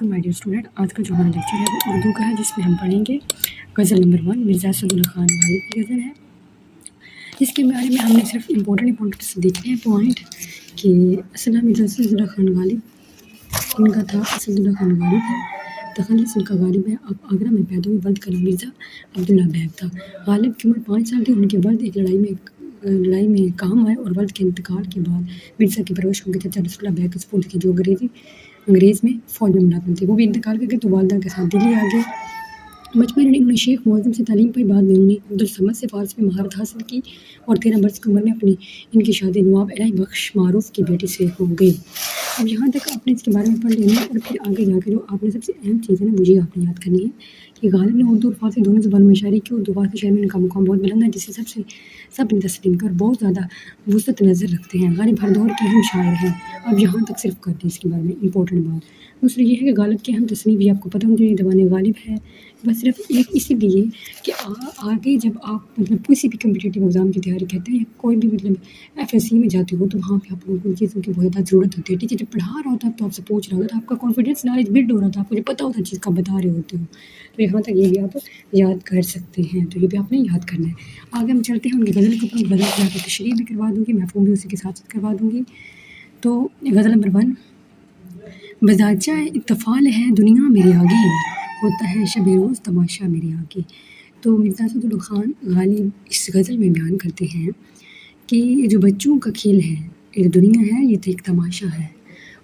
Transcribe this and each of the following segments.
Welcome my dear student. آج کا جو ہمارا لیکچر ہے وہ اردو کا ہے، جس میں ہم پڑھیں گے غزل نمبر 1 مرزا اسداللہ خان غالب کی غزل ہے. اس کے بارے میں ہم نے صرف امپورٹنٹ دیکھنے ہیں پوائنٹ کہ اصل نام مرزا اسداللہ خان غالب ان کا تھا. اسداللہ خان غالب ہے، تخلص ان کا غالب ہے. اب آگرہ میں پیدا ہوئے. والد کا نام مرزا عبداللہ بیگ تھا. غالب کی عمر 5 سال تھی. ان کے والد ایک لڑائی میں کام آئے اور والد کے انتقال کے بعد مرزا کی پرورش ان کے چچا رسول اللہ بیگ کے سپرد کی، جو انگریز میں فوج میں ملازم تھے. وہ بھی انتقال کر گئے تو والدہ کے ساتھ دلی آ گئے. بچپن میں انہوں نے شیخ معظم سے تعلیم پائی. بعد میں انہوں نے عبدالصمد سے فارسی میں مہارت حاصل کی اور 13 برس کی عمر میں ان کی شادی نواب الہی بخش معروف کی بیٹی سے ہو گئی. اب یہاں تک آپ نے اس کے بارے میں پڑھ لینا اور پھر آگے جا کے جو آپ نے سب سے اہم چیز ہے نا مجھے آپ نے یاد کرنی ہے کہ غالب نے اردو اور فارسی دونوں زبانوں میں شاعری کی. اردو فارسی شاعری میں ان کا مقام بہت بلند ہے، جسے سب نے تسلیم کر بہت زیادہ وسعت نظر رکھتے ہیں. غالب ہر دور کے اہم شاعر ہیں. اب یہاں تک صرف کر دیں اس کے بارے میں امپورٹنٹ بات. دوسری یہ ہے کہ غالب کی اہم تصنیف بھی آپ کو پتہ ہونا چاہیے. دیوان غالب ہے، بس صرف ایک اسی لیے کہ آگے جب آپ کسی بھی کمپٹیٹیو ایگزام کی تیاری کرتے ہیں، کوئی بھی FSC میں جاتے ہو تو وہاں پہ آپ لوگوں کو ان چیزوں کی بہت زیادہ ضرورت ہوتی ہے. ٹھیک ہے، جب پڑھا رہا ہوتا ہے تو آپ سے پوچھ رہا ہوتا ہے تو آپ کا کانفیڈینس نالج بلڈ ہو رہا تھا، آپ کو جو پتہ ہوتا ہے چیز کا بتا رہے ہوتے ہو. تو یہاں تک یہ بھی آپ یاد کر سکتے ہیں. تو یہ بھی آپ نے یاد کرنا ہے. آگے ہم چلتے ہیں ان کی غزل کے اوپر. غزل کی آپ کو تشریح بھی کروا دوں گی، مفہوم بھی اسی کے ساتھ کروا دوں گی. تو غزل نمبر 1. بزاچہ اطفال ہے دنیا میرے آگے، ہوتا ہے شب روز تماشا میرے آگے. تو مرزا اسداللہ خان غالب اس غزل میں بیان کرتے ہیں کہ یہ جو بچوں کا کھیل ہے، یہ دنیا ہے، یہ تو ایک تماشا ہے.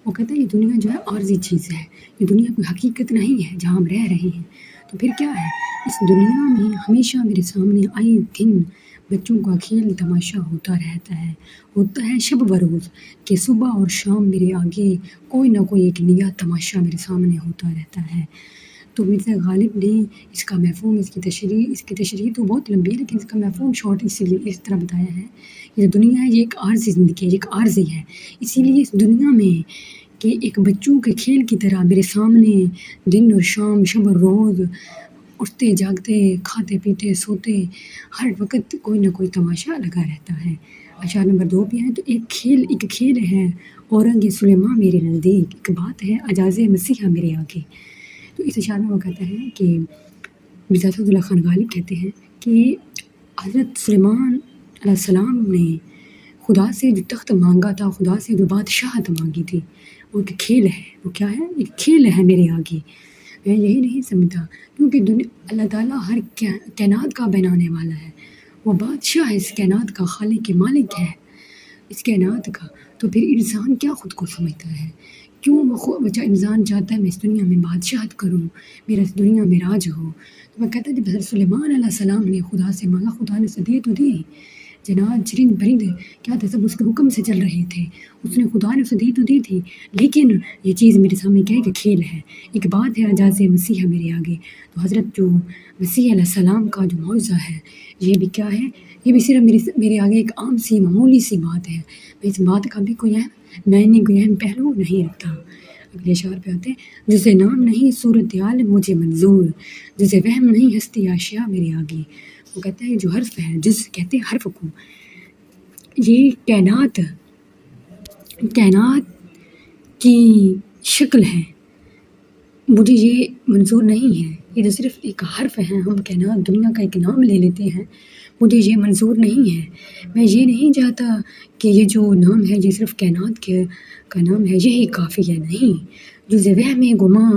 وہ کہتا ہے یہ دنیا جو ہے عارضی چیز ہے، یہ دنیا کوئی حقیقت نہیں ہے جہاں ہم رہ رہے ہیں. تو پھر کیا ہے، اس دنیا میں ہمیشہ میرے سامنے آئے دن بچوں کا کھیل تماشا ہوتا رہتا ہے. ہوتا ہے شب بروز کہ صبح اور شام میرے آگے کوئی نہ کوئی ایک نیا تماشا میرے سامنے ہوتا رہتا ہے. تو مرزا غالب نے اس کا مفہوم، اس کی تشریح تو بہت لمبی ہے، لیکن اس کا مفہوم شارٹ اسی لیے اس طرح بتایا ہے. یہ جو دنیا ہے یہ ایک عارضی زندگی ہے، یہ ایک عارضی ہے. اسی لیے اس دنیا میں کہ ایک بچوں کے کھیل کی طرح میرے سامنے دن اور شام، شب اور روز، اٹھتے جاگتے، کھاتے پیتے سوتے، ہر وقت کوئی نہ کوئی تماشا لگا رہتا ہے. اشعار نمبر 2 بھی ہے. تو ایک کھیل ہے اورنگ سلیماں میرے نزدیک، ایک بات ہے اعجاز مسیحا میرے آگے. تو اس اشعار میں وہ کہتا ہے کہ مرزا اسداللہ خان غالب کہتے ہیں کہ حضرت سلیمان علیہ السلام نے خدا سے جو تخت مانگا تھا، خدا سے جو بادشاہت مانگی تھی، وہ ایک کھیل ہے. وہ کیا ہے؟ ایک کھیل ہے میرے آگے. میں یہی نہیں سمجھتا کیونکہ اللہ تعالیٰ ہر کائنات کا بنانے والا ہے. وہ بادشاہ ہے، اس کائنات کا خالق مالک ہے اس کائنات کا. تو پھر انسان کیا خود کو سمجھتا ہے؟ کیوں بچہ انسان چاہتا ہے میں اس دنیا میں بادشاہت کروں، میرا اس دنیا میں راج ہو. تو وہ کہتا ہے جب حضرت سلیمان علیہ السلام نے خدا سے مانگا، خدا نے اسے دی تو دی. جنات چرند پرند کیا تھا، سب اس کے حکم سے چل رہے تھے. خدا نے اسے دی تو دی تھی، لیکن یہ چیز میرے سامنے کیا ہے کہ کھیل ہے. ایک بات ہے اعجاز مسیحا میرے آگے. تو حضرت جو مسیح علیہ السلام کا جو معجزہ ہے، یہ بھی کیا ہے، یہ بھی صرف میرے آگے ایک عام سی معمولی سی بات ہے. میں اس بات کا بھی کوئی اہم پہلو نہیں رکھتا. اگلے اشعار پہ آتے ہیں. جسے نام نہیں صورتحال مجھے منظور، جسے وہم نہیں ہستی اشیاء میرے آگے. وہ کہتا ہے جو حرف ہے، جس کہتے ہیں حرف کو، یہ کائنات کی شکل ہے، مجھے یہ منظور نہیں ہے. یہ جو صرف ایک حرف ہے، ہم کائنات دنیا کا ایک نام لے لیتے ہیں، مجھے یہ منظور نہیں ہے. میں یہ نہیں چاہتا کہ یہ جو نام ہے یہ صرف کائنات کا نام ہے، یہی کافی ہے. نہیں، جزے وہم گماں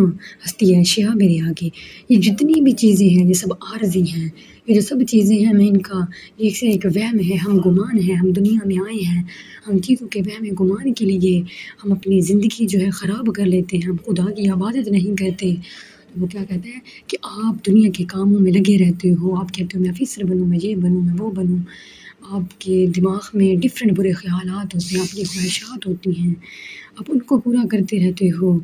ہستی اشیاء میرے آگے. یہ جتنی بھی چیزیں ہیں یہ سب عارضی ہیں. یہ جو سب چیزیں ہیں میں ان کا ایک سے ایک وہم ہے، ہم گمان ہیں. ہم دنیا میں آئے ہیں، ہم چیزوں کے وہم گمان کے لیے ہم اپنی زندگی جو ہے خراب کر لیتے ہیں. ہم خدا کی عبادت نہیں کرتے. تو وہ کیا کہتے ہیں کہ آپ دنیا کے کاموں میں لگے رہتے ہو. آپ کہتے ہو میں آفیسر بنوں، میں یہ بنوں، میں وہ بنوں. آپ کے دماغ میں ڈفرینٹ برے خیالات ہوتے ہیں، آپ کی خواہشات ہوتی ہیں، آپ ان کو پورا کرتے رہتے ہو.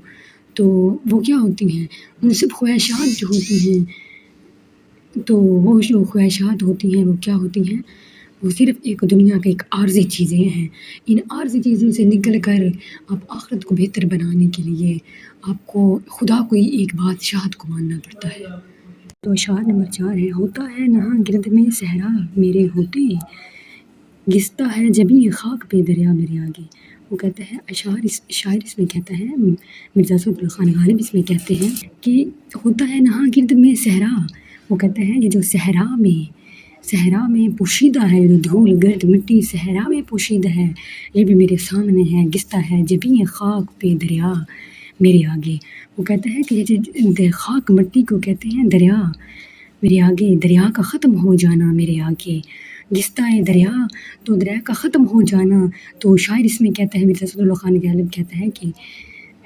تو وہ کیا ہوتی ہیں، ان سب خواہشات جو ہوتی ہیں، تو وہ جو خواہشات ہوتی ہیں وہ کیا ہوتی ہیں، وہ صرف ایک دنیا کے ایک عارضی چیزیں ہیں. ان عارضی چیزوں سے نکل کر آپ آخرت کو بہتر بنانے کے لیے آپ کو خدا کو ایک بادشاہت کو ماننا پڑتا ہے. تو اشعار نمبر 4 ہے. ہوتا ہے نہاں گرد میں صحرا میرے ہوتے، گھستا ہے جبیں خاک پہ دریا میرے آگے. وہ کہتا ہے شاعر اس میں کہتا ہے، مرزا اسد اللہ خان غالب اس میں کہتے ہیں کہ ہوتا ہے نہاں گرد میں صحرا، وہ کہتے ہیں یہ جو صحرا میں پوشیدہ ہے، جو دھول گرد مٹی صحرا میں پوشیدہ ہے، یہ بھی میرے سامنے ہے، گستا ہے جبیں خاک پہ دریا میرے آگے۔ وہ کہتا ہے کہ یہ جو خاک مٹی کو کہتے ہیں دریا، میرے آگے دریا کا ختم ہو جانا میرے آگے، گستا ہے دریا تو دریا کا ختم ہو جانا۔ تو شاعر اس میں کہتا ہے، مرزا اسد اللہ خان غالب کہتا ہے کہ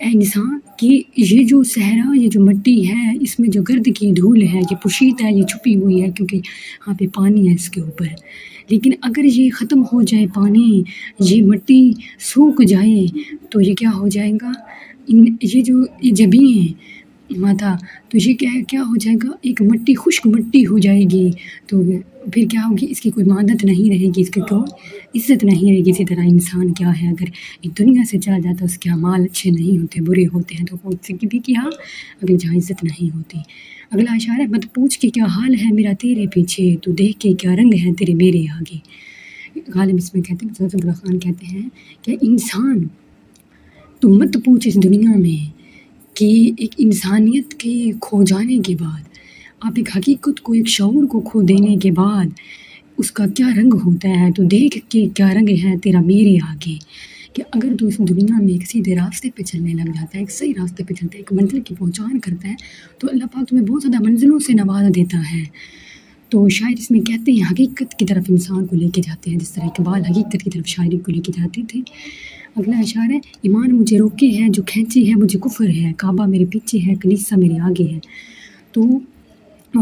اے انسان کہ یہ جو صحرا، یہ جو مٹی ہے، اس میں جو گرد کی دھول ہے، یہ پوشیدہ ہے، یہ چھپی ہوئی ہے کیونکہ یہاں پہ پانی ہے اس کے اوپر، لیکن اگر یہ ختم ہو جائے پانی، یہ مٹی سوکھ جائے تو یہ کیا ہو جائے گا، یہ جو جبیں ماتا، تو یہ کیا ہو جائے گا، ایک مٹی، خشک مٹی ہو جائے گی، تو پھر کیا ہوگی، اس کی کوئی مادت نہیں رہے گی، اس کی کوئی عزت نہیں رہے گی۔ اسی طرح انسان کیا ہے، اگر اس دنیا سے چلا جاتا ہے، اس کے اعمال اچھے نہیں ہوتے، برے ہوتے ہیں، تو وہ اس کی بھی کیا، اگر جہاں عزت نہیں ہوتی۔ اگلا اشعار ہے، مت پوچھ کے کیا حال ہے میرا تیرے پیچھے، تو دیکھ کے کیا رنگ ہے تیرے میرے آگے۔ غالب اس میں کہتے ہیں، مرزا اسد اللہ خان کہتے ہیں کہ انسان تو مت پوچھ اس دنیا میں کہ ایک انسانیت کے کھو جانے کے بعد، آپ ایک حقیقت کو، ایک شعور کو کھو دینے کے بعد اس کا کیا رنگ ہوتا ہے، تو دیکھ کے کیا رنگ ہے تیرا میرے آگے۔ کہ اگر تو اس دنیا میں ایک سیدھے راستے پہ چلنے لگ جاتا ہے، ایک صحیح راستے پہ چلتا ہے، ایک منزل کی پہچان کرتا ہے، تو اللہ پاک تمہیں بہت زیادہ منزلوں سے نواز دیتا ہے۔ تو شاعر اس میں کہتے ہیں حقیقت کی طرف انسان کو لے کے جاتے ہیں، جس طرح اقبال حقیقت کی طرف شاعری کو لے کے جاتے تھے۔ اگلا اشعار ہے، ایمان مجھے روکے ہے جو کھینچی ہے مجھے کفر ہے، کعبہ میرے پیچھے ہے کلیسا میرے آگے ہے۔ تو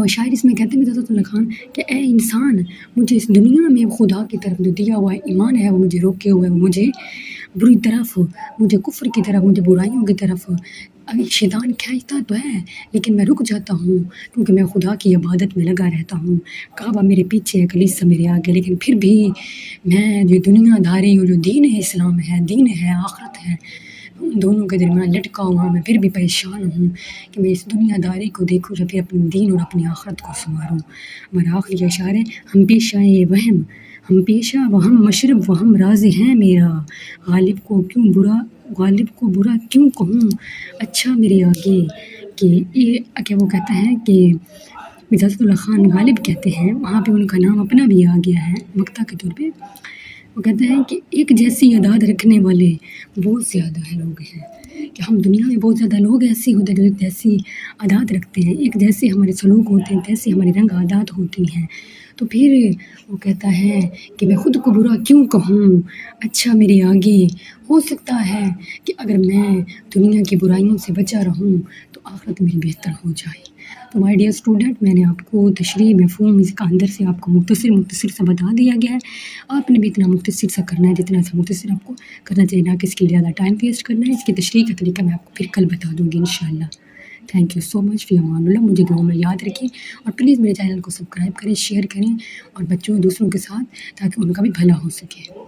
شاعر اس میں کہتے ہیں مرزا اسد اللہ خان کہ اے انسان، مجھے اس دنیا میں خدا کی طرف جو دیا ہوا ہے ایمان ہے، وہ مجھے روکے ہوئے ہے، وہ مجھے بری طرف، مجھے کفر کی طرف، مجھے برائیوں کی طرف شیطان کھینچتا تو ہے، لیکن میں رک جاتا ہوں کیونکہ میں خدا کی عبادت میں لگا رہتا ہوں۔ کعبہ میرے پیچھے ہے کلیسا میرے آگے، لیکن پھر بھی میں جو دنیا داری اور جو دین ہے، اسلام ہے، دین ہے، آخرت ہے، ان دونوں کے درمیان لٹکا ہوا میں پھر بھی پریشان ہوں کہ میں اس دنیا داری کو دیکھوں یا پھر اپنے دین اور اپنی آخرت کو سنواروں۔ ہمارا آخری اشعار ہے، ہم پیشہ وہم، ہم پیشہ وہم مشرب وہم راز ہے میرا، غالب کو برا کیوں کہوں، اچھا میرے آگے۔ کہ یہ کہ وہ کہتا ہے کہ مرزا اسد اللہ خان غالب کہتے ہیں، وہاں پہ ان کا نام اپنا بھی آ گیا ہے مقطع کے طور پہ۔ وہ کہتے ہیں کہ ایک جیسی عادات رکھنے والے بہت زیادہ لوگ ہیں، کہ ہم دنیا میں بہت زیادہ لوگ ایسے ہوتے ہیں جو ایک جیسی عادات رکھتے ہیں، ایک جیسے ہمارے سلوک ہوتے ہیں، جیسے ہماری رنگ عادات ہوتی ہیں، تو پھر وہ کہتا ہے کہ میں خود کو برا کیوں کہوں، اچھا میرے آگے۔ ہو سکتا ہے کہ اگر میں دنیا کی برائیوں سے بچا رہوں تو آخرت میری بہتر ہو جائے۔ تو مائی ڈیئر اسٹوڈنٹ، میں نے آپ کو تشریح مفہوم اس کا اندر سے آپ کو مختصر سا بتا دیا گیا ہے۔ آپ نے بھی اتنا مختصر سا کرنا ہے جتنا سا مختصر آپ کو کرنا چاہیے، نہ کہ اس کے لیے زیادہ ٹائم ویسٹ کرنا ہے۔ اس کی تشریح کا طریقہ میں آپ کو پھر کل بتا دوں گی انشاءاللہ۔ تھینک یو سو مچ، فی امان اللہ۔ مجھے دعاؤں میں یاد رکھیں اور پلیز میرے چینل کو سبسکرائب کریں، شیئر کریں اور بچوں دوسروں کے ساتھ، تاکہ ان کا بھی بھلا ہو سکے۔